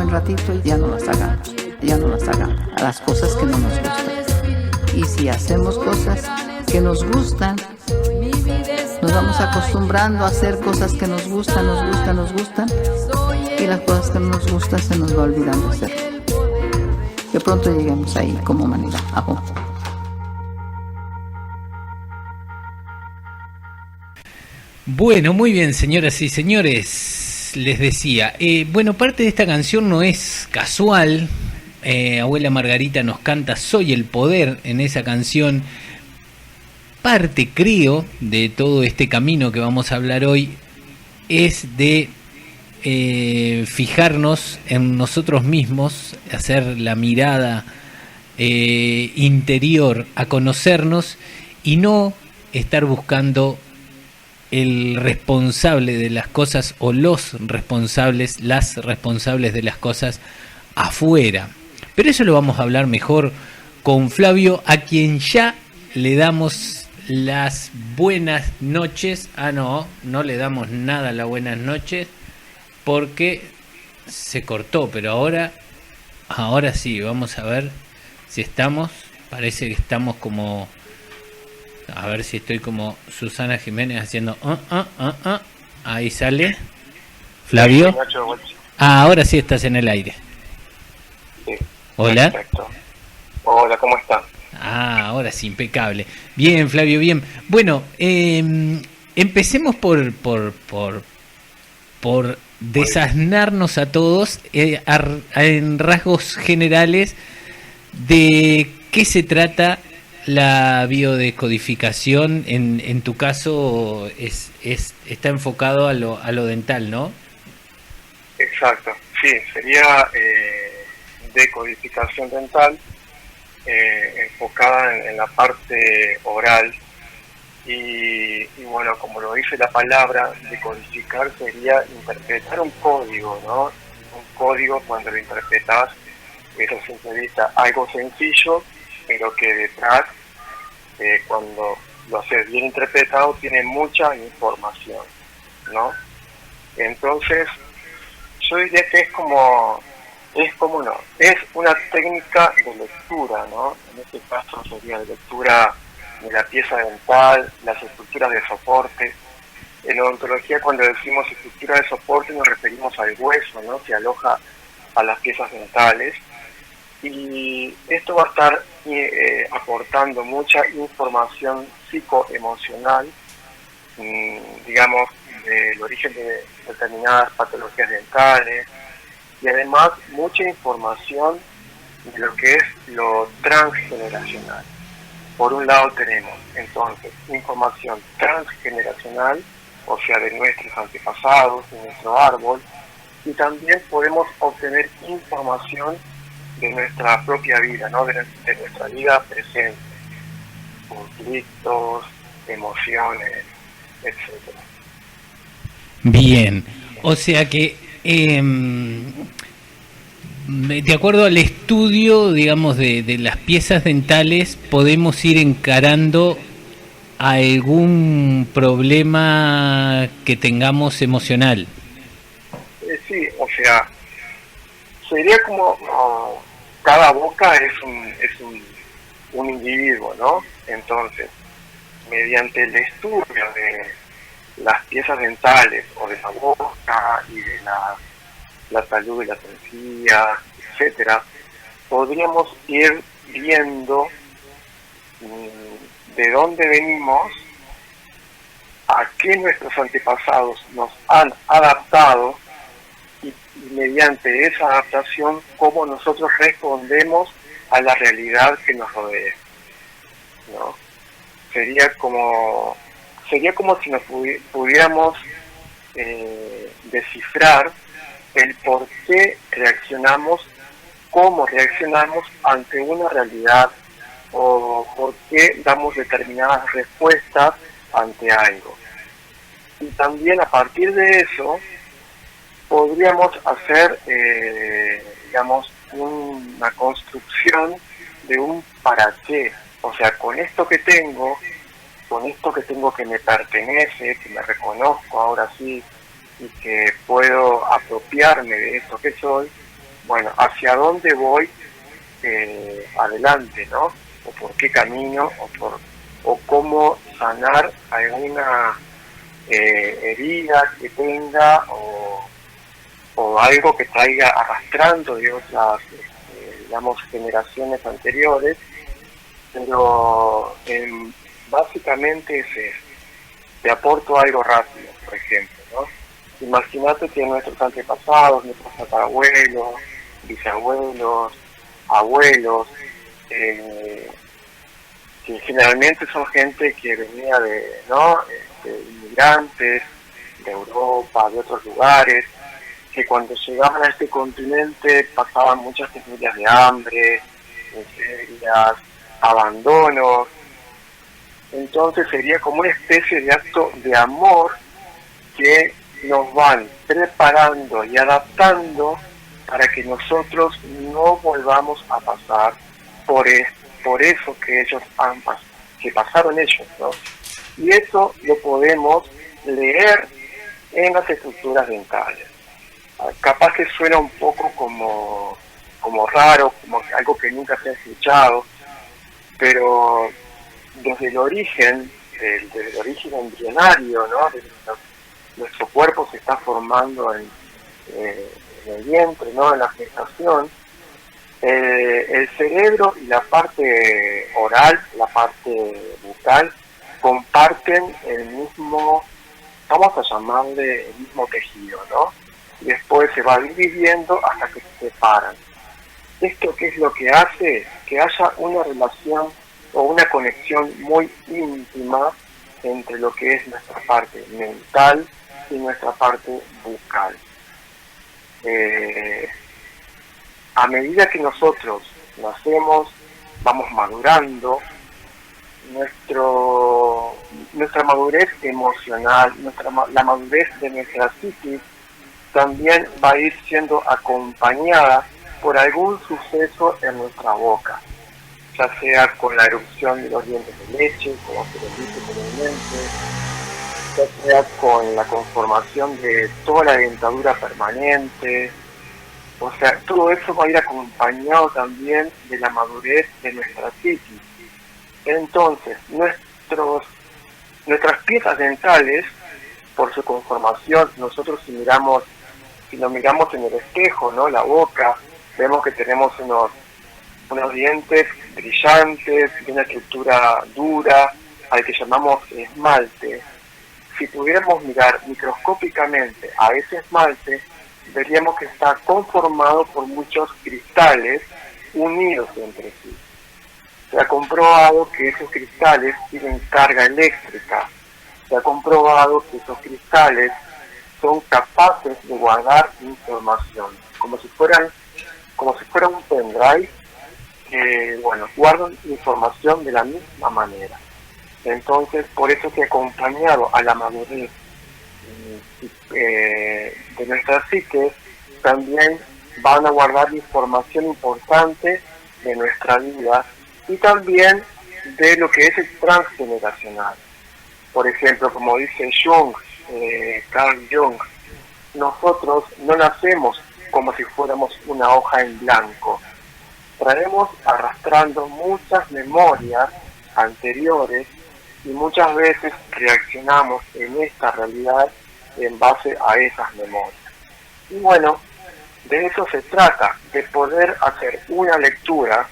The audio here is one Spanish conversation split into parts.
buen ratito y ya no las hagamos, a las cosas que no nos gustan. Y si hacemos cosas que nos gustan, nos vamos acostumbrando a hacer cosas que nos gustan, y las cosas que no nos gustan se nos va olvidando hacer. De pronto lleguemos ahí como humanidad. Bueno, muy bien, señoras y señores, les decía, bueno, parte de esta canción no es casual. Abuela Margarita nos canta Soy el Poder en esa canción. Parte, creo, de todo este camino que vamos a hablar hoy es de fijarnos en nosotros mismos, hacer la mirada interior, a conocernos y no estar buscando el responsable de las cosas o las responsables de las cosas afuera. Pero eso lo vamos a hablar mejor con Flavio, a quien ya le damos las buenas noches. No le damos nada las buenas noches porque se cortó, pero ahora sí, vamos a ver si estamos, parece que estamos como, a ver si estoy como Susana Jiménez haciendo ahí sale Flavio. Ahora sí estás en el aire. Sí. Hola. Perfecto. Hola, ¿cómo estás? Ahora sí, impecable. Bien, Flavio, bien. Bueno, empecemos por desasnarnos a todos en rasgos generales de qué se trata la biodescodificación. En tu caso está enfocado a lo dental, ¿no? Exacto, sí, sería decodificación dental enfocada en la parte oral y bueno, como lo dice la palabra, decodificar sería interpretar un código, ¿no? Un código, cuando lo interpretas, es a simple vista algo sencillo, pero que detrás, cuando lo haces bien interpretado, tiene mucha información, ¿no? Entonces, yo diría que es una técnica de lectura, ¿no? En este caso sería de lectura de la pieza dental, las estructuras de soporte. En odontología, cuando decimos estructura de soporte, nos referimos al hueso, ¿no? Que aloja a las piezas dentales. Y esto va a estar aportando mucha información psicoemocional, digamos, del origen de determinadas patologías dentales, y además mucha información de lo que es lo transgeneracional. Por un lado tenemos entonces información transgeneracional, o sea, de nuestros antepasados, de nuestro árbol, y también podemos obtener información de nuestra propia vida, ¿no? De nuestra vida presente, conflictos, emociones, etcétera. Bien, o sea que de acuerdo al estudio, digamos, de las piezas dentales, podemos ir encarando algún problema que tengamos emocional. Sí, o sea, sería como cada boca es un individuo, ¿no? Entonces, mediante el estudio de las piezas dentales o de la boca y de la salud de las encías, etcétera, podríamos ir viendo de dónde venimos, a qué nuestros antepasados nos han adaptado y mediante esa adaptación cómo nosotros respondemos a la realidad que nos rodea, ¿no? Sería como si nos pudiéramos descifrar el por qué reaccionamos, cómo reaccionamos ante una realidad, o por qué damos determinadas respuestas ante algo. Y también a partir de eso podríamos hacer, digamos, una construcción de un para qué. O sea, con esto que tengo que me pertenece, que me reconozco ahora sí, y que puedo apropiarme de esto que soy, bueno, hacia dónde voy adelante, ¿no? O por qué camino, o cómo sanar alguna herida que tenga, o algo que traiga arrastrando de otras, digamos, generaciones anteriores, pero básicamente es eso. Te aporto algo rápido, por ejemplo, ¿no? Imagínate que nuestros antepasados, nuestros tatarabuelos, bisabuelos, abuelos, que generalmente son gente que venía de, ¿no? Inmigrantes de Europa, de otros lugares, que cuando llegaban a este continente pasaban muchas penurias de hambre, miserias, abandonos. Entonces sería como una especie de acto de amor que nos van preparando y adaptando para que nosotros no volvamos a pasar por eso que ellos que pasaron ellos, ¿no? Y eso lo podemos leer en las estructuras dentales. Capaz que suena un poco como raro, como algo que nunca se ha escuchado, pero desde el origen embrionario, ¿no? Nuestro cuerpo se está formando en el vientre, ¿no? En la gestación. El cerebro y la parte oral, la parte bucal, comparten el mismo, vamos a llamarle el mismo tejido, ¿no? Y después se va dividiendo hasta que se separan. ¿Esto qué es lo que hace? Que haya una relación o una conexión muy íntima entre lo que es nuestra parte mental y nuestra parte bucal. A medida que nosotros nacemos, vamos madurando, nuestra madurez emocional, la madurez de nuestra psiquis también va a ir siendo acompañada por algún suceso en nuestra boca, ya sea con la erupción de los dientes de leche, como se les dice comúnmente, ya sea con la conformación de toda la dentadura permanente. O sea, todo eso va a ir acompañado también de la madurez de nuestra psiquis. Entonces, nuestras piezas dentales, por su conformación, nosotros si lo miramos en el espejo, ¿no? La boca, vemos que tenemos unos dientes brillantes, de una estructura dura, al que llamamos esmalte. Si pudiéramos mirar microscópicamente a ese esmalte, veríamos que está conformado por muchos cristales unidos entre sí. Se ha comprobado que esos cristales tienen carga eléctrica. Se ha comprobado que esos cristales son capaces de guardar información, como si fuera un pendrive que, guardan información de la misma manera. Entonces, por eso que acompañado a la madurez de nuestra psique, también van a guardar información importante de nuestra vida y también de lo que es el transgeneracional. Por ejemplo, como dice Carl Jung, nosotros no nacemos como si fuéramos una hoja en blanco. Traemos arrastrando muchas memorias anteriores y muchas veces reaccionamos en esta realidad en base a esas memorias. Y bueno, de eso se trata, de poder hacer una lectura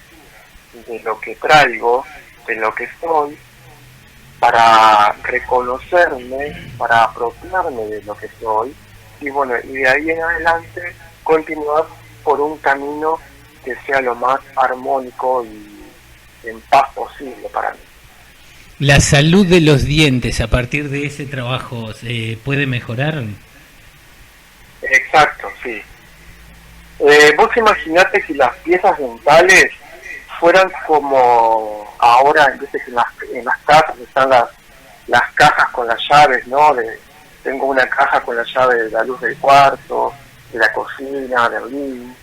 de lo que traigo, de lo que soy, para reconocerme, para apropiarme de lo que soy, y de ahí en adelante continuar por un camino que sea lo más armónico y en paz posible para mí. ¿La salud de los dientes a partir de ese trabajo puede mejorar? Exacto, sí. Vos imaginate que las piezas dentales fueran como ahora, en vez de que en las casas están las cajas con las llaves, ¿no? Tengo una caja con la llave de la luz del cuarto, de la cocina, del living,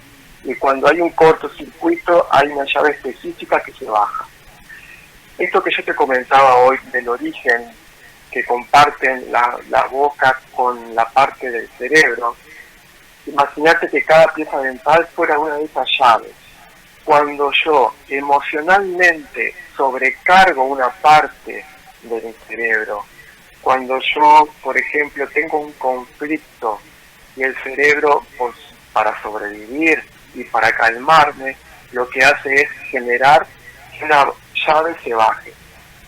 y cuando hay un cortocircuito hay una llave específica que se baja. Esto que yo te comentaba hoy del origen que comparten la boca con la parte del cerebro, Imagínate que cada pieza dental fuera una de esas llaves. Cuando yo emocionalmente sobrecargo una parte de mi cerebro, cuando yo, por ejemplo, tengo un conflicto y el cerebro, pues, para sobrevivir y para calmarme, lo que hace es generar que una llave se baje.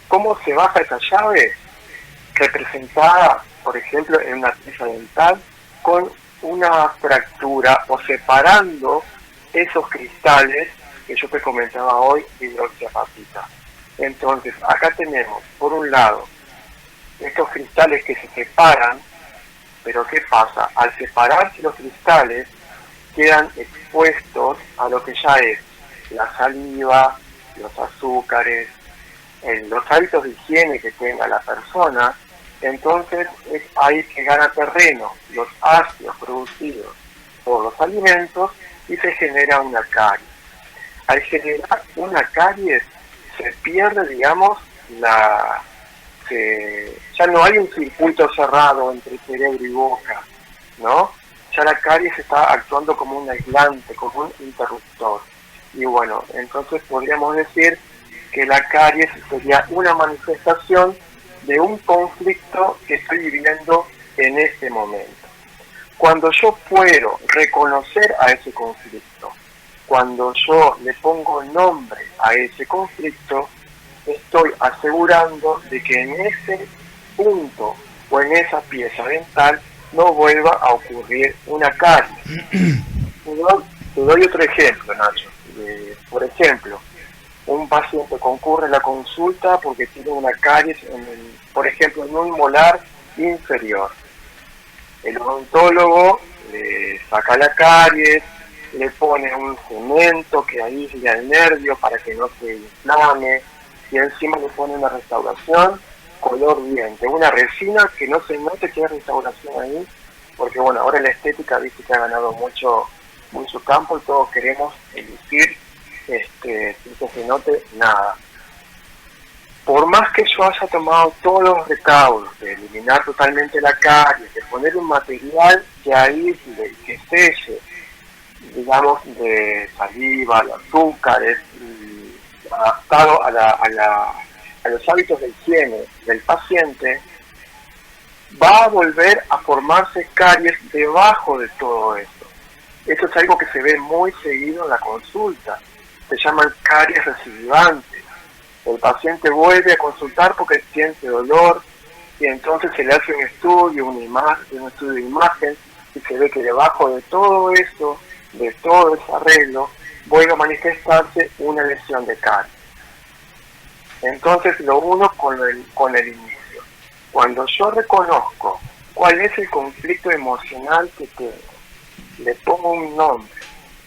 ¿Cómo se baja esa llave? Representada, por ejemplo, en una pieza dental con una fractura o separando esos cristales que yo te comentaba hoy de hidroxiapatita. Entonces, acá tenemos, por un lado, estos cristales que se separan, pero ¿qué pasa? Al separarse los cristales, quedan expuestos a lo que ya es la saliva, los azúcares, los hábitos de higiene que tenga la persona. Entonces es ahí que gana terreno los ácidos producidos por los alimentos y se genera una caries. Al generar una caries se pierde, digamos, ya no hay un circuito cerrado entre cerebro y boca, ¿no? Ya la caries está actuando como un aislante, como un interruptor. Y bueno, entonces podríamos decir que la caries sería una manifestación de un conflicto que estoy viviendo en este momento. Cuando yo puedo reconocer a ese conflicto, cuando yo le pongo nombre a ese conflicto, estoy asegurando de que en ese punto o en esa pieza dental no vuelva a ocurrir una caries. Te doy otro ejemplo, Nacho. Por ejemplo, un paciente concurre a la consulta porque tiene una caries, por ejemplo, en un molar inferior. El odontólogo le saca la caries, le pone un cemento que aísle al nervio para que no se inflame, y encima le pone una restauración color diente, una resina que no se note que hay restauración ahí, porque bueno, ahora la estética dice que ha ganado mucho campo y todos queremos elucir sin que se note nada. Por más que yo haya tomado todos los recaudos de eliminar totalmente la caries, de poner un material que aísle, que selle, digamos, de saliva, de azúcares, adaptado a los hábitos de higiene del paciente, va a volver a formarse caries debajo de todo esto. Esto es algo que se ve muy seguido en la consulta. Se llaman caries recidivantes. El paciente vuelve a consultar porque siente dolor y entonces se le hace un estudio, un estudio de imagen, y se ve que debajo de todo eso, de todo ese arreglo, vuelve a manifestarse una lesión de caries. Entonces lo uno con el inicio. Cuando yo reconozco cuál es el conflicto emocional que tengo, le pongo un nombre,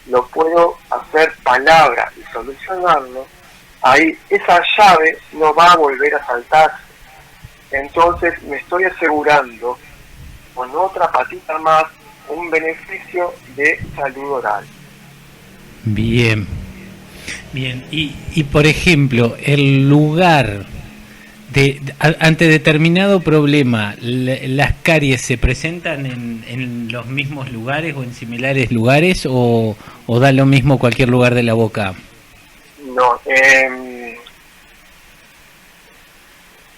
lo puedo hacer palabra y solucionarlo, ahí esa llave no va a volver a saltarse. Entonces me estoy asegurando con otra patita más un beneficio de salud oral. Bien. Y por ejemplo, el lugar ante determinado problema, ¿las caries se presentan en los mismos lugares o en similares lugares o da lo mismo cualquier lugar de la boca? No,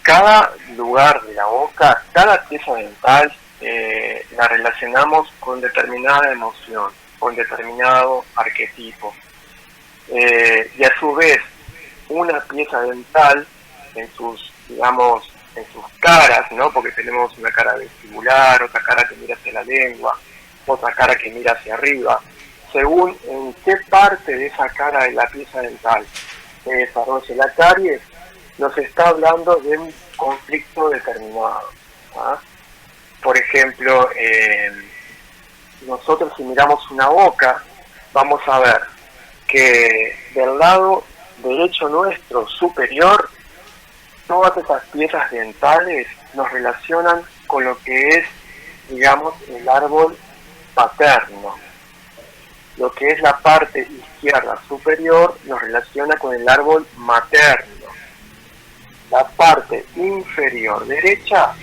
cada lugar de la boca, cada pieza dental la relacionamos con determinada emoción, con determinado arquetipo. Y a su vez, una pieza dental en sus caras, ¿no? Porque tenemos una cara vestibular, otra cara que mira hacia la lengua, otra cara que mira hacia arriba. Según en qué parte de esa cara de la pieza dental se desarrolla la caries, nos está hablando de un conflicto determinado, ¿ah? Por ejemplo, nosotros si miramos una boca, vamos a ver que del lado derecho nuestro superior, todas esas piezas dentales nos relacionan con lo que es, digamos, el árbol paterno. Lo que es la parte izquierda superior nos relaciona con el árbol materno. La parte inferior derecha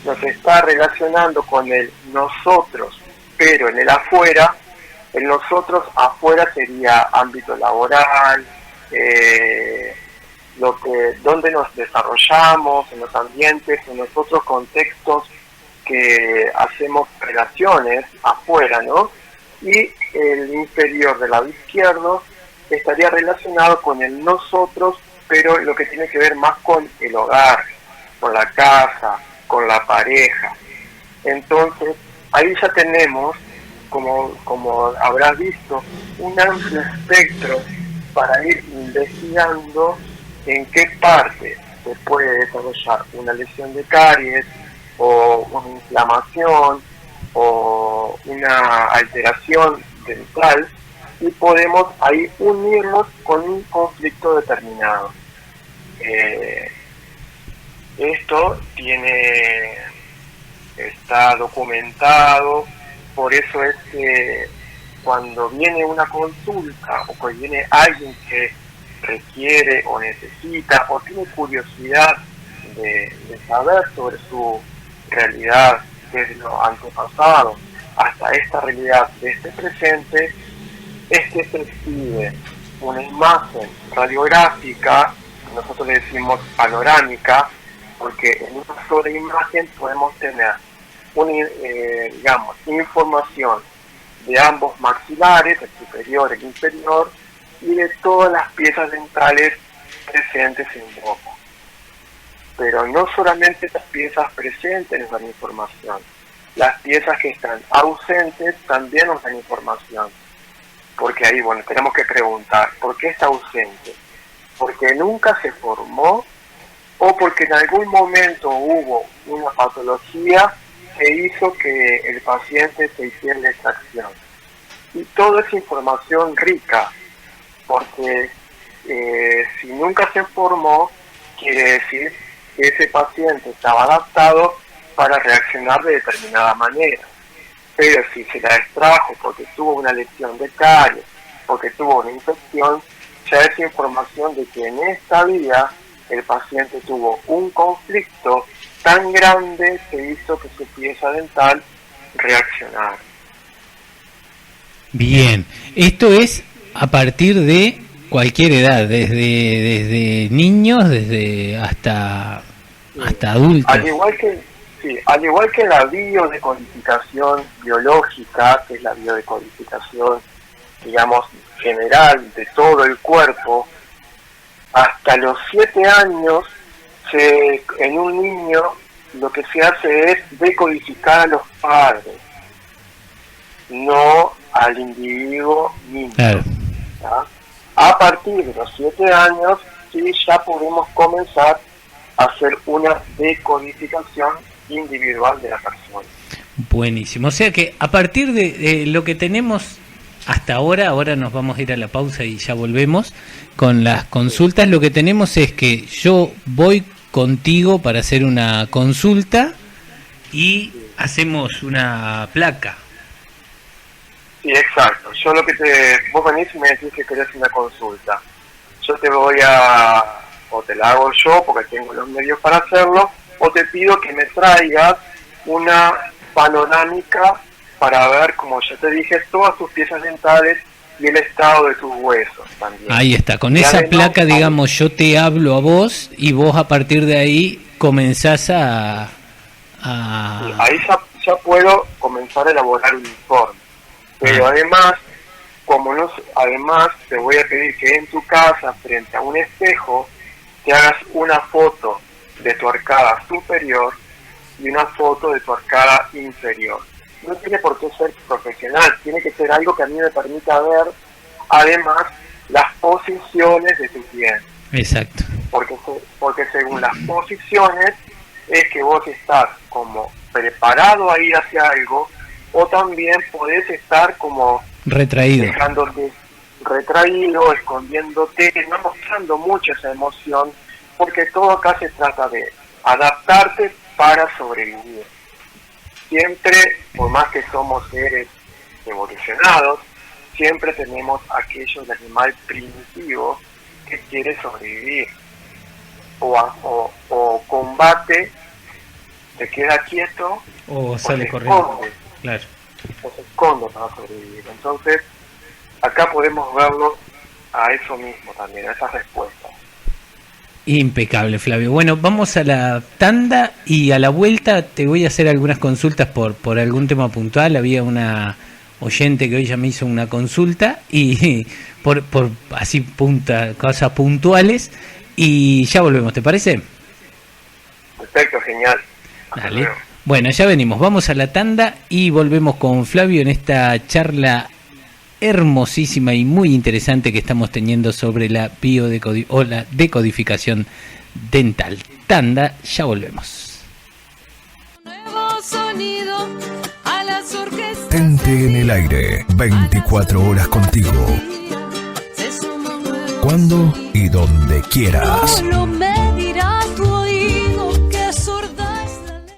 nos está relacionando con el nosotros pero en el afuera, en nosotros afuera sería ámbito laboral, donde nos desarrollamos, en los ambientes, en los otros contextos que hacemos relaciones afuera, ¿no? Y el inferior del lado izquierdo estaría relacionado con el nosotros, pero lo que tiene que ver más con el hogar, con la casa, con la pareja. Entonces, ahí ya tenemos, como habrás visto, un amplio espectro para ir investigando en qué parte se puede desarrollar una lesión de caries, o una inflamación, o una alteración dental, y podemos ahí unirnos con un conflicto determinado. Esto está documentado, por eso es que cuando viene una consulta o que viene alguien que requiere o necesita o tiene curiosidad de saber sobre su realidad desde lo antepasado hasta esta realidad de este presente, es que se exhibe una imagen radiográfica, nosotros le decimos panorámica, porque en una sola imagen podemos tener información de ambos maxilares, el superior y el inferior, y de todas las piezas dentales presentes en boca. Pero no solamente las piezas presentes nos dan información, las piezas que están ausentes también nos dan información. Porque ahí, tenemos que preguntar, ¿por qué está ausente? ¿Porque nunca se formó? ¿O porque en algún momento hubo una patología que hizo que el paciente se hiciera la extracción? Y toda esa información rica, porque si nunca se formó, quiere decir que ese paciente estaba adaptado para reaccionar de determinada manera. Pero si se la extrajo porque tuvo una lesión de caries, porque tuvo una infección, ya es información de que en esta vida el paciente tuvo un conflicto tan grande que hizo que su pieza dental reaccionara. Bien, esto es a partir de cualquier edad, desde niños, desde hasta adultos. Al igual que la biodecodificación biológica, que es la biodecodificación, digamos, general de todo el cuerpo, hasta los 7 años, en un niño lo que se hace es decodificar a los padres, no al individuo niño. Claro. ¿Ya? A partir de los 7 años, sí, ya podemos comenzar a hacer una decodificación individual de la persona. Buenísimo, o sea que a partir de lo que tenemos hasta ahora nos vamos a ir a la pausa y ya volvemos con las consultas. Lo que tenemos es que yo voy contigo para hacer una consulta y hacemos una placa. Sí, exacto. Yo vos venís y me decís que querés una consulta. Yo te la hago yo porque tengo los medios para hacerlo, o te pido que me traigas una panorámica para ver, como ya te dije, todas tus piezas dentales y el estado de tus huesos también. Ahí está, con y esa además, placa, digamos, yo te hablo a vos y vos a partir de ahí comenzás Sí, ahí ya puedo comenzar a elaborar un informe. Pero además te voy a pedir que en tu casa, frente a un espejo, te hagas una foto de tu arcada superior y una foto de tu arcada inferior. No tiene por qué ser profesional, tiene que ser algo que a mí me permita ver, además, las posiciones de tu piel. Exacto. Porque según las posiciones es que vos estás como preparado a ir hacia algo, o también podés estar como retraído, dejándote retraído, escondiéndote, no mostrando mucho esa emoción, porque todo acá se trata de adaptarte para sobrevivir. Siempre, por más que somos seres evolucionados, siempre tenemos aquello del animal primitivo que quiere sobrevivir, o combate, se queda quieto o sale se corriendo. esconde. Claro. se esconde para sobrevivir. Entonces, acá podemos verlo a eso mismo también, a esas respuestas. Impecable, Flavio. Bueno, vamos a la tanda y a la vuelta te voy a hacer algunas consultas por algún tema puntual. Había una oyente que hoy ya me hizo una consulta y por así cosas puntuales, y ya volvemos, ¿te parece? Perfecto, genial. Dale. Bueno, ya venimos, vamos a la tanda y volvemos con Flavio en esta charla hermosísima y muy interesante que estamos teniendo sobre la la decodificación dental. Tanda, ya volvemos. Tente en el aire, 24 horas contigo. Cuando y donde quieras. Solo me dirá tu oído que sorda es la ley.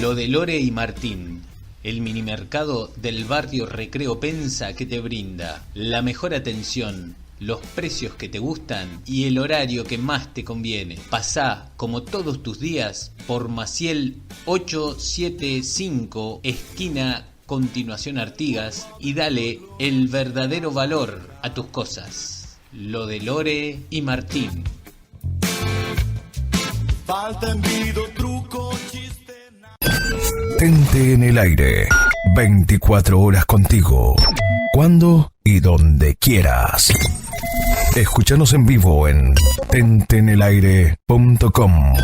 Lo de Lore y Martín, el minimercado del barrio Recreo Pensa, que te brinda la mejor atención, los precios que te gustan y el horario que más te conviene. Pasá, como todos tus días, por Maciel 875, esquina Continuación Artigas, y dale el verdadero valor a tus cosas. Lo de Lore y Martín. Falta envido, truco, chiste. Tente en el aire, 24 horas contigo. Cuando y donde quieras. Escúchanos en vivo en tentenelaire.com.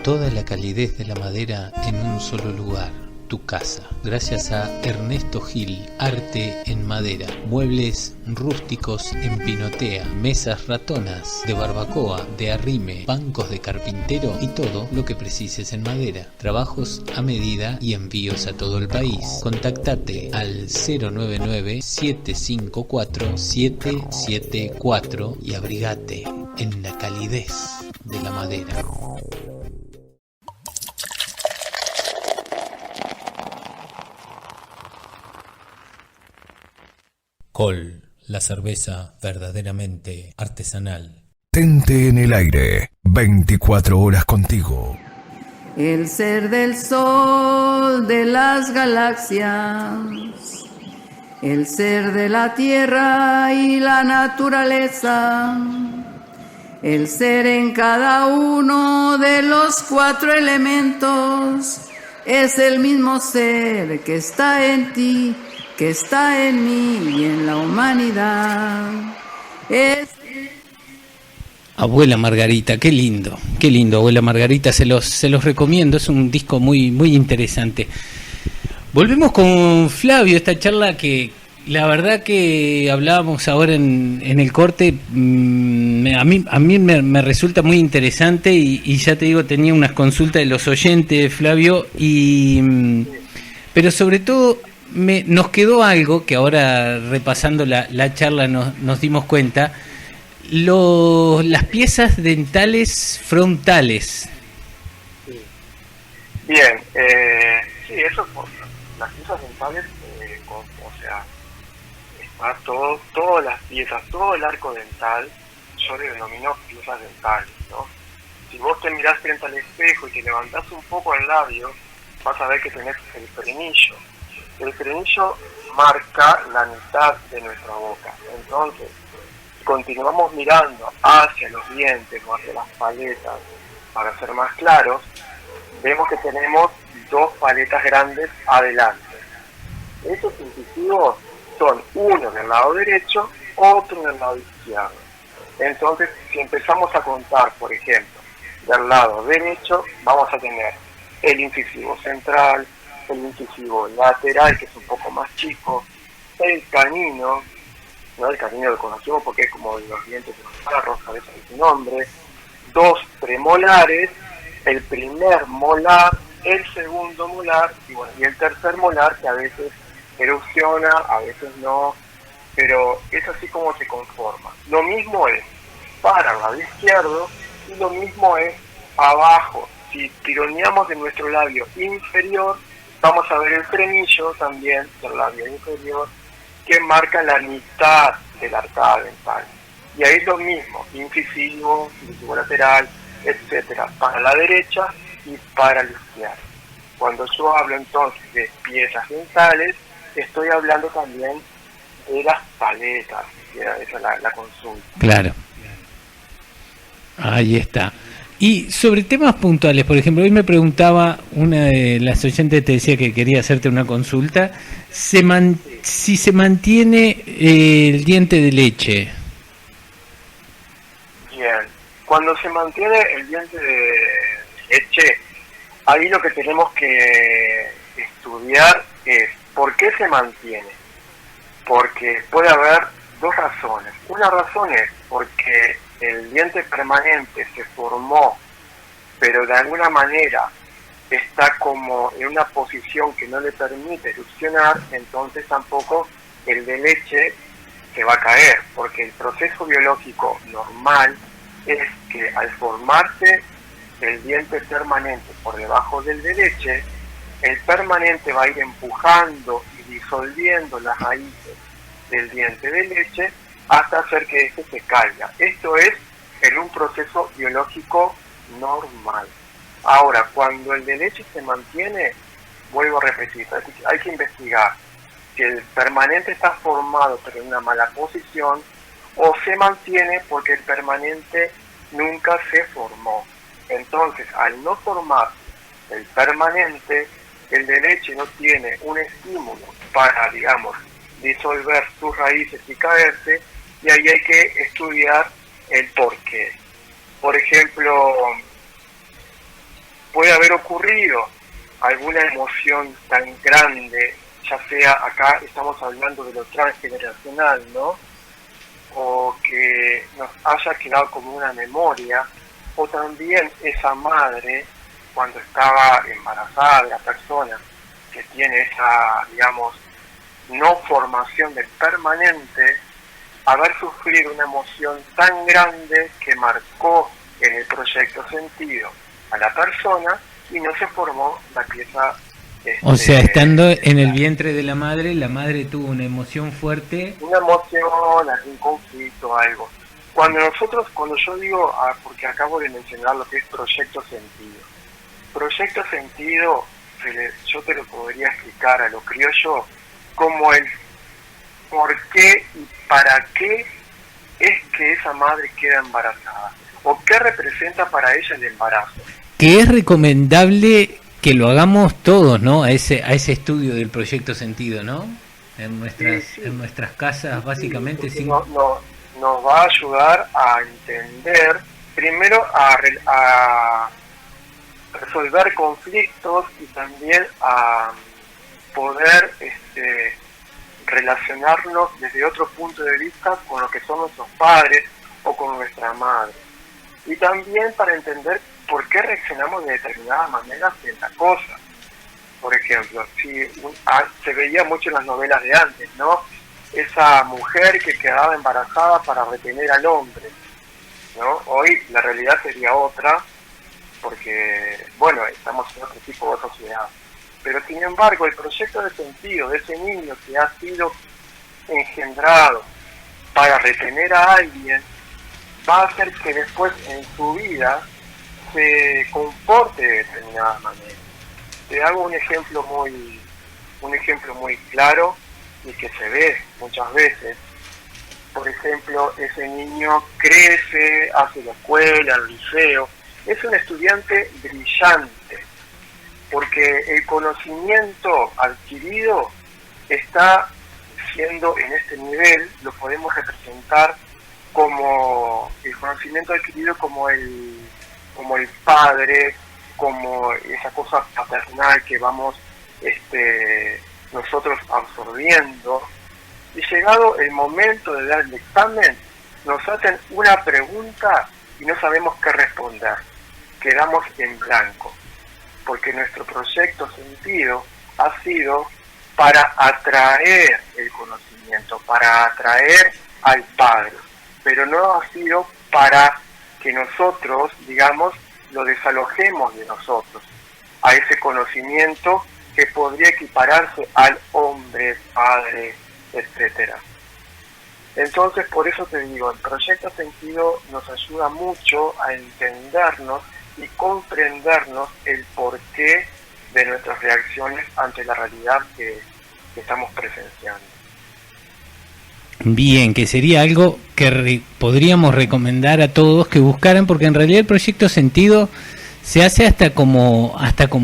Toda la calidez de la madera en un solo lugar, tu casa. Gracias a Ernesto Gil, arte en madera. Muebles rústicos en pinotea, mesas ratonas, de barbacoa, de arrime, bancos de carpintero y todo lo que precises en madera. Trabajos a medida y envíos a todo el país. Contactate al 099-754-774 y abrigate en la calidez de la madera. Col, la cerveza verdaderamente artesanal. Tente en el aire, 24 horas contigo. El ser del sol de las galaxias, el ser de la tierra y la naturaleza, el ser en cada uno de los 4 elementos, es el mismo ser que está en ti, que está en mí y en la humanidad. Abuela Margarita, qué lindo, Abuela Margarita, se los recomiendo, es un disco muy, muy interesante. Volvemos con Flavio, esta charla que la verdad que hablábamos ahora en el corte, a mí me resulta muy interesante y ya te digo, tenía unas consultas de los oyentes, Flavio, pero sobre todo nos quedó algo que ahora repasando la charla nos dimos cuenta, las piezas dentales frontales. Bien, sí, eso, las piezas dentales, o sea, está todas las piezas, todo el arco dental, yo le denomino piezas dentales, ¿no? Si vos te mirás frente al espejo y te levantás un poco el labio, vas a ver que tenés el frenillo. El frenillo marca la mitad de nuestra boca. Entonces, si continuamos mirando hacia los dientes o hacia las paletas, para ser más claros, vemos que tenemos 2 paletas grandes adelante. Estos incisivos son uno del lado derecho, otro del lado izquierdo. Entonces, si empezamos a contar, por ejemplo, del lado derecho, vamos a tener el incisivo central, el incisivo lateral, que es un poco más chico, el canino, no el canino lo conocemos porque es como los dientes de los perros, a veces es su nombre, 2 premolares, el primer molar, el segundo molar y el tercer molar, que a veces erupciona, a veces no, pero es así como se conforma. Lo mismo es para el lado izquierdo y lo mismo es abajo. Si tironeamos de nuestro labio inferior, vamos a ver el frenillo también del labio inferior, que marca la mitad de la arcada dental. Y ahí es lo mismo, incisivo lateral, etcétera, para la derecha y para la izquierda. Cuando yo hablo entonces de piezas dentales, estoy hablando también de las paletas, que era esa la consulta. Claro. Ahí está. Y sobre temas puntuales, por ejemplo, hoy me preguntaba una de las oyentes, te decía que quería hacerte una consulta, si se mantiene el diente de leche. Bien, cuando se mantiene el diente de leche, ahí lo que tenemos que estudiar es por qué se mantiene. Porque puede haber dos razones. Una razón es porque el diente permanente se formó, pero de alguna manera está como en una posición que no le permite erupcionar, entonces tampoco el de leche se va a caer, porque el proceso biológico normal es que al formarse el diente permanente por debajo del de leche, el permanente va a ir empujando y disolviendo las raíces del diente de leche hasta hacer que este se caiga. Esto es en un proceso biológico normal. Ahora, cuando el de leche se mantiene, vuelvo a repetir, hay que investigar si el permanente está formado pero en una mala posición o se mantiene porque el permanente nunca se formó. Entonces, al no formar el permanente, el de leche no tiene un estímulo para, digamos, disolver sus raíces y caerse, y ahí hay que estudiar el porqué. Por ejemplo, puede haber ocurrido alguna emoción tan grande, ya sea acá estamos hablando de lo transgeneracional, ¿no? O que nos haya quedado como una memoria, o también esa madre, cuando estaba embarazada de la persona que tiene esa, digamos, no formación del permanente, haber sufrido una emoción tan grande que marcó en el proyecto sentido a la persona y no se formó la pieza. O sea, estando en el vientre de la madre tuvo una emoción fuerte. Una emoción, algún conflicto, algo. Cuando yo digo, porque acabo de mencionar lo que es proyecto sentido. Proyecto sentido, yo te lo podría explicar a lo criollo como el por qué y para qué es que esa madre queda embarazada, o qué representa para ella el embarazo. Que es recomendable que lo hagamos todos, ¿no? A ese estudio del proyecto sentido, ¿no? En nuestras casas, básicamente. Sí, nos va a ayudar a entender, primero a resolver conflictos y también a poder relacionarnos desde otro punto de vista con lo que son nuestros padres o con nuestra madre. Y también para entender por qué reaccionamos de determinadas maneras en la cosa. Por ejemplo, se veía mucho en las novelas de antes, ¿no? Esa mujer que quedaba embarazada para retener al hombre, ¿no? Hoy la realidad sería otra, porque, bueno, estamos en otro tipo de sociedad. Pero sin embargo, el proyecto de sentido de ese niño que ha sido engendrado para retener a alguien, va a hacer que después en su vida se comporte de determinada manera. Te hago un ejemplo muy claro y que se ve muchas veces. Por ejemplo, ese niño crece, hace la escuela, el liceo, es un estudiante brillante, porque el conocimiento adquirido está siendo en este nivel, lo podemos representar como el conocimiento adquirido como el padre, como esa cosa paternal que vamos nosotros absorbiendo, y llegado el momento de dar el examen, nos hacen una pregunta y no sabemos qué responder, quedamos en blanco, porque nuestro proyecto sentido ha sido para atraer el conocimiento, para atraer al Padre, pero no ha sido para que nosotros, digamos, lo desalojemos de nosotros, a ese conocimiento que podría equipararse al hombre, padre, etcétera. Entonces, por eso te digo, el proyecto sentido nos ayuda mucho a entendernos y comprendernos el porqué de nuestras reacciones ante la realidad que estamos presenciando. Bien, que sería algo que podríamos recomendar a todos que buscaran, porque en realidad el proyecto sentido se hace hasta como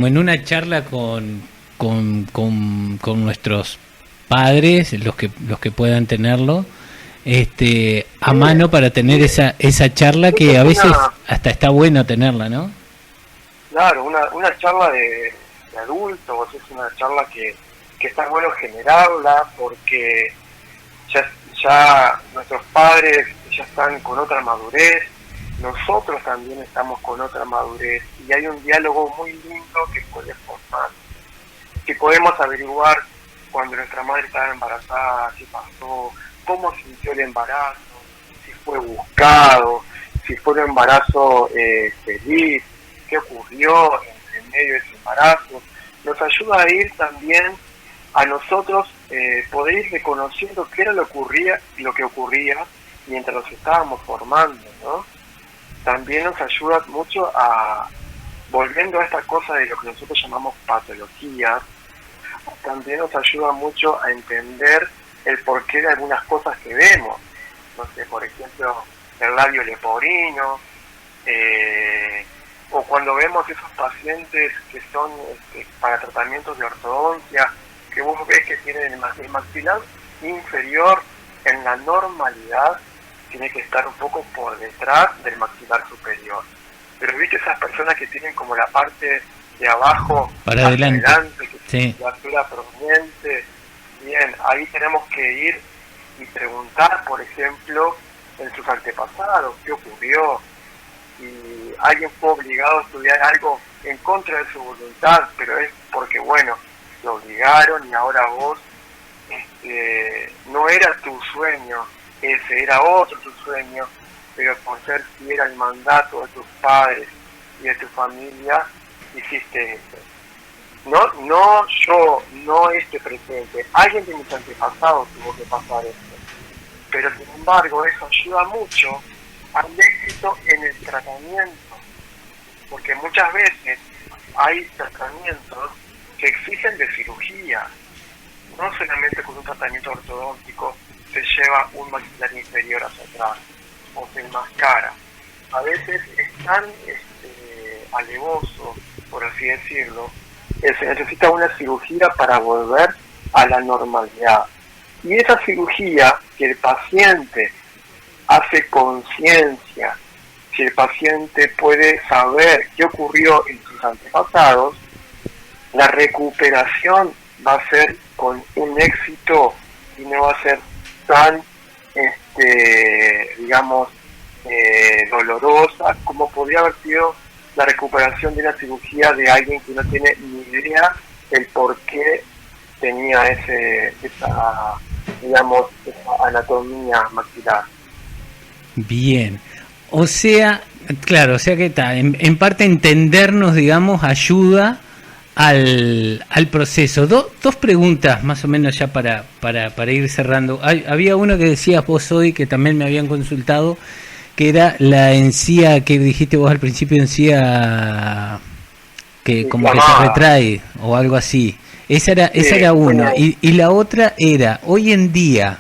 en una charla con nuestros padres, los que puedan tenerlo, a mano, para tener esa charla que a veces hasta está bueno tenerla, ¿no? Claro, una charla de adultos, es una charla que está bueno generarla, porque ya nuestros padres ya están con otra madurez, nosotros también estamos con otra madurez, y hay un diálogo muy lindo que puede formar. Si podemos averiguar cuando nuestra madre estaba embarazada, qué pasó, cómo sintió el embarazo, si fue buscado, si fue un embarazo feliz, qué ocurrió en medio de ese embarazo, nos ayuda a ir también a nosotros poder ir reconociendo qué era lo que ocurría mientras nos estábamos formando, ¿no? También nos ayuda mucho a, volviendo a esta cosa de lo que nosotros llamamos patologías, también nos ayuda mucho a entender el porqué de algunas cosas que vemos. No sé, por ejemplo, el labio leporino, o cuando vemos esos pacientes que son para tratamientos de ortodoncia, que vos ves que tienen el maxilar inferior en la normalidad, tiene que estar un poco por detrás del maxilar superior. Pero viste esas personas que tienen como la parte de abajo para adelante, que sí, la altura prominente. Bien, ahí tenemos que ir y preguntar, por ejemplo, en sus antepasados, qué ocurrió. Y alguien fue obligado a estudiar algo en contra de su voluntad, pero es porque, bueno, lo obligaron, y ahora vos, no era tu sueño ese, era otro tu sueño, pero por ser fiel al mandato de tus padres y de tu familia, hiciste eso. No yo, no este presente, alguien de mis antepasados tuvo que pasar esto, pero sin embargo eso ayuda mucho al éxito en el tratamiento, porque muchas veces hay tratamientos que exigen de cirugía. No solamente con un tratamiento ortodóntico se lleva un maxilar inferior hacia atrás o se enmascara. A veces es tan alevoso, por así decirlo, que se necesita una cirugía para volver a la normalidad. Y esa cirugía, si el paciente hace conciencia, si el paciente puede saber qué ocurrió en sus antepasados, la recuperación va a ser con un éxito y no va a ser tan, dolorosa como podría haber sido la recuperación de una cirugía de alguien que no tiene ni idea del por qué tenía esa anatomía maxilar. Bien. O sea, claro, o sea que está, en parte entendernos, digamos, ayuda al proceso. Dos preguntas más o menos ya para ir cerrando. Había uno que decías vos hoy, que también me habían consultado, que era la encía que dijiste vos al principio, encía que como que se retrae o algo así. Esa era una. Y la otra era, hoy en día,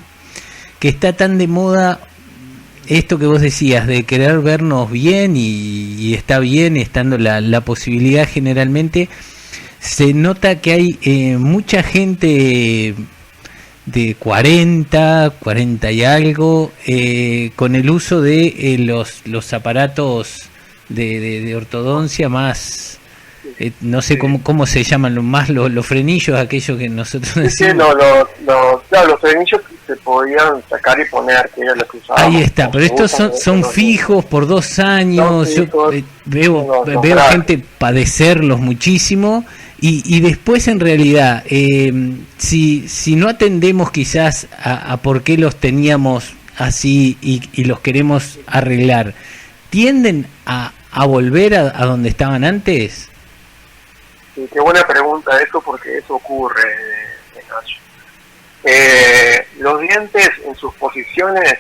que está tan de moda esto que vos decías, de querer vernos bien, y está bien, estando la posibilidad, generalmente se nota que hay mucha gente de 40 y algo, con el uso de los aparatos de ortodoncia más, no sé cómo se llaman, los frenillos, aquellos que nosotros decimos. Los frenillos que se podían sacar y poner, que era lo que usábamos. Ahí está, pero estos son fijos por 2 años. Yo veo gente padecerlos muchísimo. Y después, en realidad, si no atendemos quizás a por qué los teníamos así y los queremos arreglar, ¿tienden a volver a donde estaban antes? Sí, qué buena pregunta eso, porque eso ocurre, Nacho. Los dientes en sus posiciones relaciones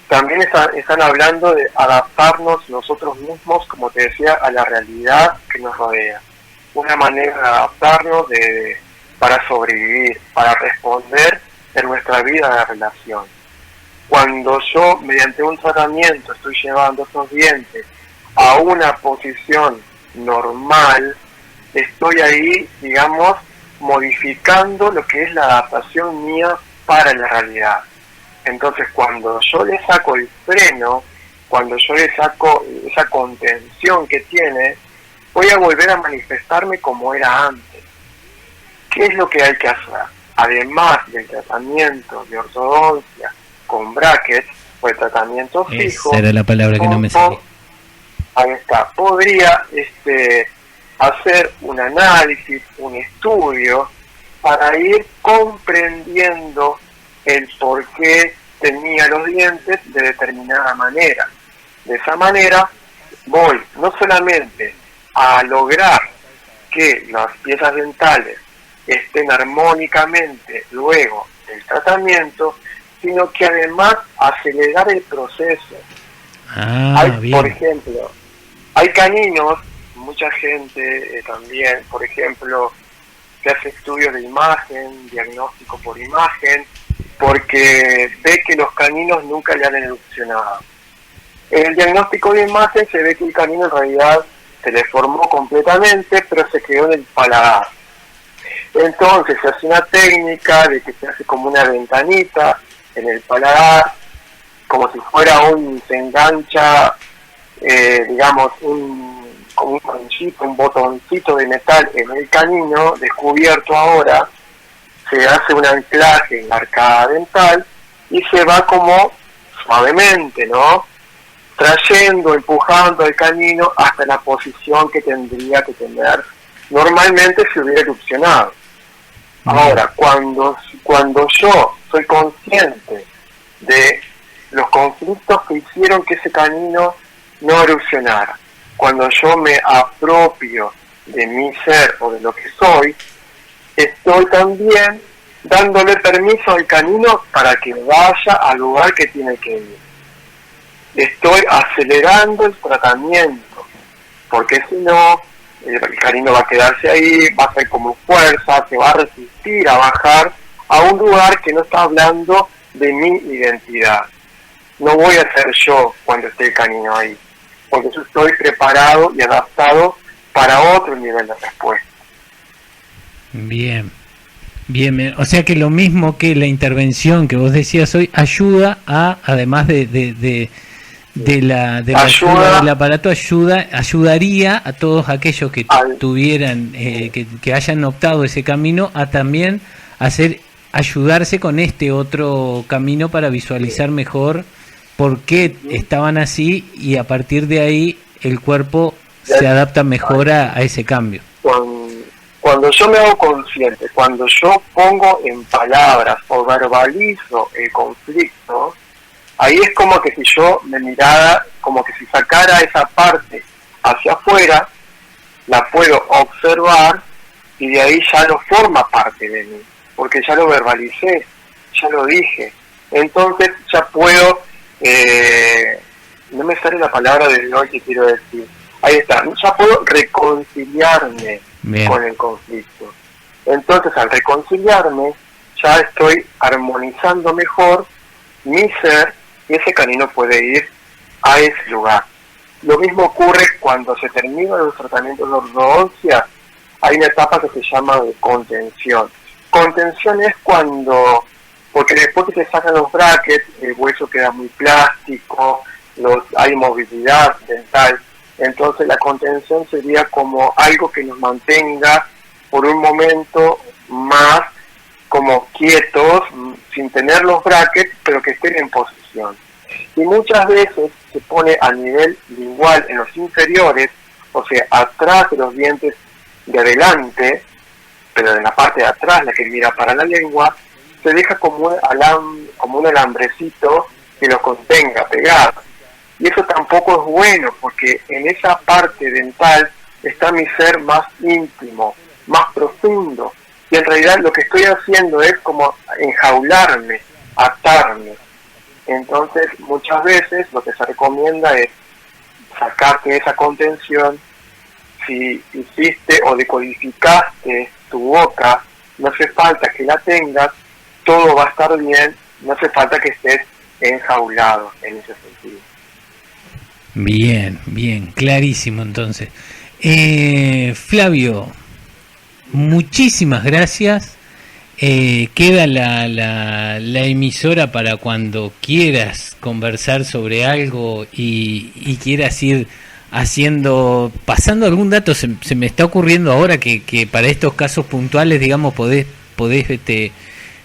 también están hablando de adaptarnos nosotros mismos, como te decía, a la realidad que nos rodea. Una manera de adaptarnos para sobrevivir, para responder en nuestra vida a la relación. Cuando yo, mediante un tratamiento, estoy llevando esos dientes a una posición normal, estoy ahí, digamos, modificando lo que es la adaptación mía para la realidad. Entonces, cuando yo le saco el freno, cuando yo le saco esa contención que tiene, voy a volver a manifestarme como era antes. ¿Qué es lo que hay que hacer? Además del tratamiento de ortodoncia con brackets, o el tratamiento fijo... Esa era la palabra que no me salía. Ahí está. Podría hacer un análisis, un estudio, para ir comprendiendo el por qué tenía los dientes de determinada manera. De esa manera voy no solamente a lograr que las piezas dentales estén armónicamente luego del tratamiento, sino que además acelerar el proceso. Por ejemplo, hay caninos, mucha gente también, por ejemplo, que hace estudios de imagen, diagnóstico por imagen, porque ve que los caninos nunca le han erupcionado. En el diagnóstico de imagen se ve que el canino en realidad se le formó completamente, pero se quedó en el paladar. Entonces se hace una técnica de que se hace como una ventanita en el paladar, como si fuera se engancha, digamos, un botoncito de metal en el canino, descubierto ahora, se hace un anclaje en la arcada dental y se va como suavemente, ¿no?, trayendo, empujando el canino hasta la posición que tendría que tener normalmente si hubiera erupcionado. Ahora, cuando yo soy consciente de los conflictos que hicieron que ese canino no erupcionara, cuando yo me apropio de mi ser o de lo que soy, estoy también dándole permiso al canino para que vaya al lugar que tiene que ir. Estoy acelerando el tratamiento, porque si no, el canino va a quedarse ahí, va a hacer como fuerza, se va a resistir a bajar a un lugar que no está hablando de mi identidad. No voy a ser yo cuando esté el canino ahí, porque yo estoy preparado y adaptado para otro nivel de respuesta. Bien, o sea que lo mismo que la intervención que vos decías hoy ayuda a, además de la ayuda del aparato, ayudaría a todos aquellos que tuvieran, que hayan optado ese camino, a también ayudarse con este otro camino para visualizar mejor por qué estaban así, y a partir de ahí el cuerpo se adapta mejor a ese cambio. Cuando yo me hago consciente, cuando yo pongo en palabras o verbalizo el conflicto, ahí es como que si yo me mirara, como que si sacara esa parte hacia afuera, la puedo observar y de ahí ya no forma parte de mí, porque ya lo verbalicé, ya lo dije. Entonces ya puedo, no me sale la palabra de hoy que quiero decir, ahí está, ya puedo reconciliarme con el conflicto. Entonces al reconciliarme ya estoy armonizando mejor mi ser, y ese canino puede ir a ese lugar. Lo mismo ocurre cuando se terminan los tratamientos de ortodoncia. Hay una etapa que se llama de contención. Contención es cuando, porque después que se sacan los brackets, el hueso queda muy plástico, hay movilidad dental. Entonces la contención sería como algo que nos mantenga por un momento más como quietos, sin tener los brackets, pero que estén en posición. Y muchas veces se pone a nivel lingual en los inferiores, o sea, atrás de los dientes de adelante, pero en la parte de atrás, la que mira para la lengua, se deja como un alambrecito que los contenga, pegado. Y eso tampoco es bueno, porque en esa parte dental está mi ser más íntimo, más profundo. Y en realidad lo que estoy haciendo es como enjaularme, atarme. Entonces, muchas veces lo que se recomienda es sacarte esa contención. Si hiciste o decodificaste tu boca, no hace falta que la tengas, todo va a estar bien, no hace falta que estés enjaulado en ese sentido. Bien, bien, clarísimo entonces. Flavio, muchísimas gracias. Queda la emisora para cuando quieras conversar sobre algo y quieras ir pasando algún dato. Se me está ocurriendo ahora que para estos casos puntuales, digamos, podés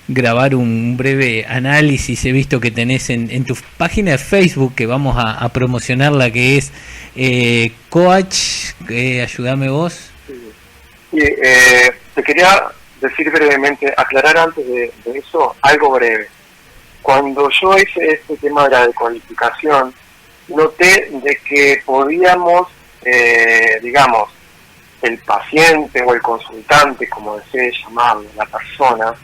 grabar un breve análisis. He visto que tenés en tu página de Facebook, que vamos a promocionarla, que es Coach, ayúdame vos. Sí, te quería decir brevemente, aclarar antes de eso algo breve. Cuando yo hice este tema de la decodificación, noté de que podíamos, digamos, el paciente o el consultante, como desee llamarlo, la persona,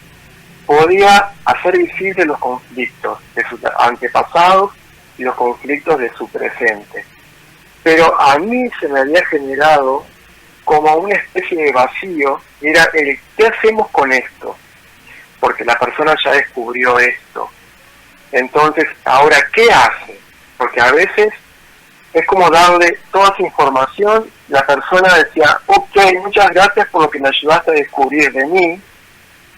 podía hacer visibles los conflictos de sus antepasados y los conflictos de su presente. Pero a mí se me había generado como una especie de vacío, y era el ¿qué hacemos con esto? Porque la persona ya descubrió esto. Entonces, ¿ahora qué hace? Porque a veces es como darle toda esa información, la persona decía, ok, muchas gracias por lo que me ayudaste a descubrir de mí,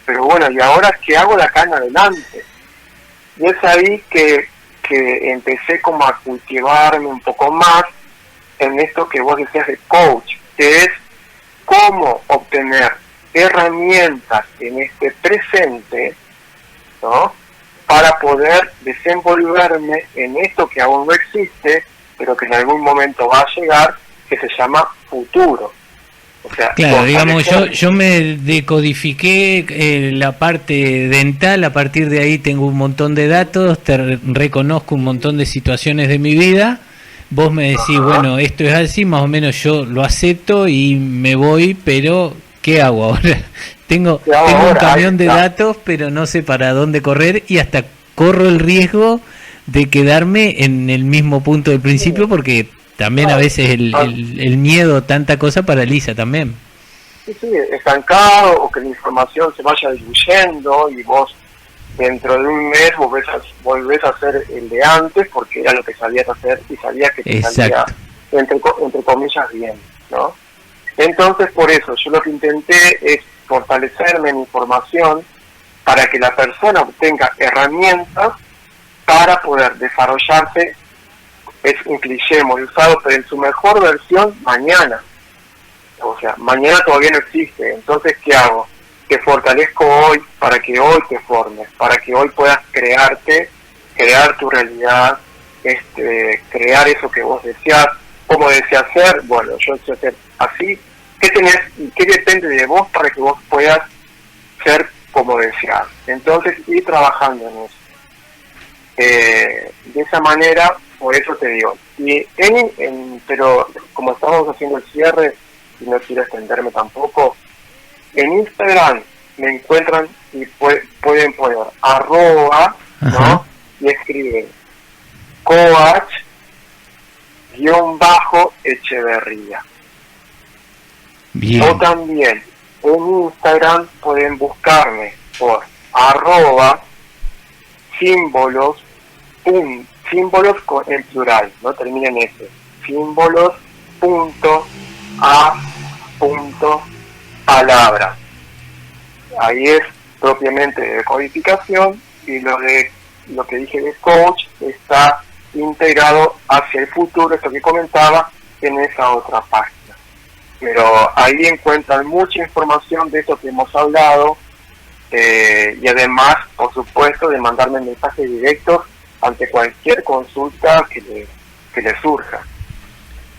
pero bueno, ¿y ahora qué hago de acá en adelante? Y es ahí que empecé como a cultivarme un poco más en esto que vos decías de coach, que es cómo obtener herramientas en este presente, ¿no?, para poder desenvolverme en esto que aún no existe, pero que en algún momento va a llegar, que se llama futuro. O sea, claro, digamos, yo me decodifiqué la parte dental, a partir de ahí tengo un montón de datos, te reconozco un montón de situaciones de mi vida, vos me decís, bueno, esto es así, más o menos yo lo acepto y me voy, pero ¿qué hago ahora? Tengo un camión de datos, pero no sé para dónde correr y hasta corro el riesgo de quedarme en el mismo punto del principio, porque también a veces el miedo, tanta cosa, paraliza también. Sí, estancado, o que la información se vaya diluyendo y vos dentro de un mes volvés a hacer el de antes porque era lo que sabías hacer y sabías que te salía entre comillas bien, ¿no? Entonces, por eso yo lo que intenté es fortalecerme en información para que la persona obtenga herramientas para poder desarrollarse. Es un cliché muy usado, pero en su mejor versión mañana. O sea, mañana todavía no existe. Entonces, ¿qué hago? Te fortalezco hoy para que hoy te formes, para que hoy puedas crear tu realidad, crear eso que vos deseás. ¿Cómo deseas ser? Bueno, yo deseo ser así. ¿Qué tenés y qué depende de vos para que vos puedas ser como deseas? Entonces, ir trabajando en eso. De esa manera, por eso te digo. Y pero como estamos haciendo el cierre, y no quiero extenderme tampoco, en Instagram me encuentran y pueden poner @ ¿no? Y escriben coach_Echeverría. Bien. O también en Instagram pueden buscarme por @símbolos en plural, no termina en S, símbolos.a.palabra. Ahí es propiamente de codificación, y lo que dije de coach está integrado hacia el futuro, esto que comentaba, en esa otra página. Pero ahí encuentran mucha información de eso que hemos hablado, y además, por supuesto, de mandarme mensajes directos ante cualquier consulta que le surja.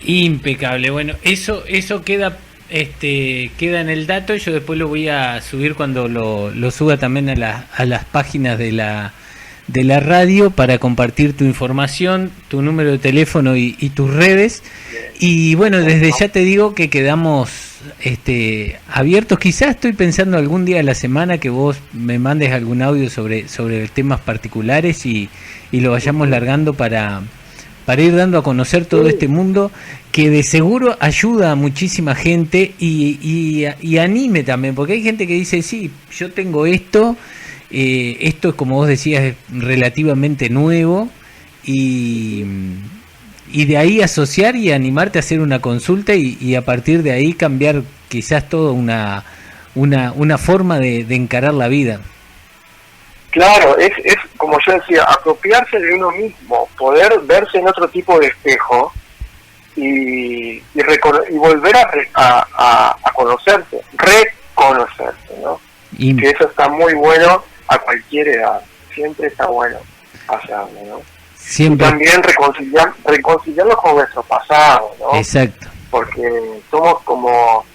Impecable. Bueno, eso queda en el dato, y yo después lo voy a subir cuando lo suba también a las páginas de de la radio para compartir tu información, tu número de teléfono y tus redes. Y bueno, desde ya te digo que quedamos abiertos. Quizás estoy pensando algún día de la semana que vos me mandes algún audio sobre temas particulares y lo vayamos largando para ir dando a conocer todo este mundo que de seguro ayuda a muchísima gente y anime también, porque hay gente que dice, sí, yo tengo esto es como vos decías, es relativamente nuevo y de ahí asociar y animarte a hacer una consulta y a partir de ahí cambiar quizás toda una forma de encarar la vida. Claro, es como yo decía, apropiarse de uno mismo, poder verse en otro tipo de espejo y volver a conocerse, reconocerse, ¿no? Que eso está muy bueno a cualquier edad, siempre está bueno hacerlo, ¿no? Siempre. Y también reconciliarnos con nuestro pasado, ¿no? Exacto. Porque somos como,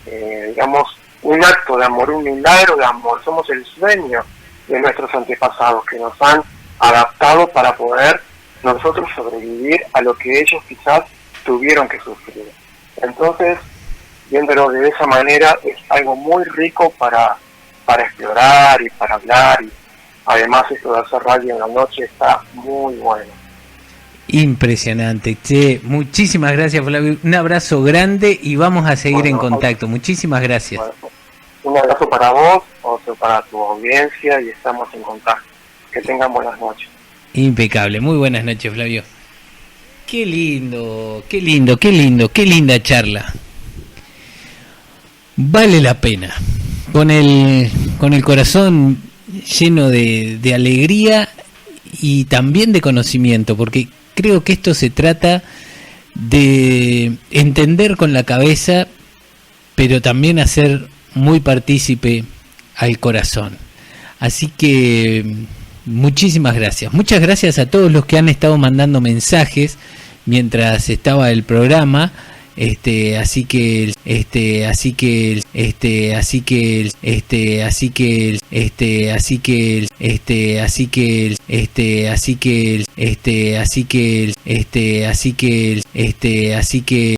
digamos, un acto de amor, un milagro de amor, somos el sueño de nuestros antepasados que nos han adaptado para poder nosotros sobrevivir a lo que ellos quizás tuvieron que sufrir. Entonces, viéndolo de esa manera, es algo muy rico para explorar y para hablar, y además esto de hacer radio en la noche está muy bueno. Impresionante, che, muchísimas gracias, Flavio, un abrazo grande y vamos a seguir en contacto. Muchísimas gracias. Bueno, un abrazo para vos, otro para tu audiencia y estamos en contacto. Que tengan buenas noches. Impecable, muy buenas noches, Flavio. Qué lindo, qué lindo, qué lindo, qué linda charla. Vale la pena. Con el corazón lleno de alegría y también de conocimiento, porque creo que esto se trata de entender con la cabeza, pero también hacer muy partícipe al corazón. Así que muchísimas gracias. Muchas gracias a todos los que han estado mandando mensajes mientras estaba el programa. Así que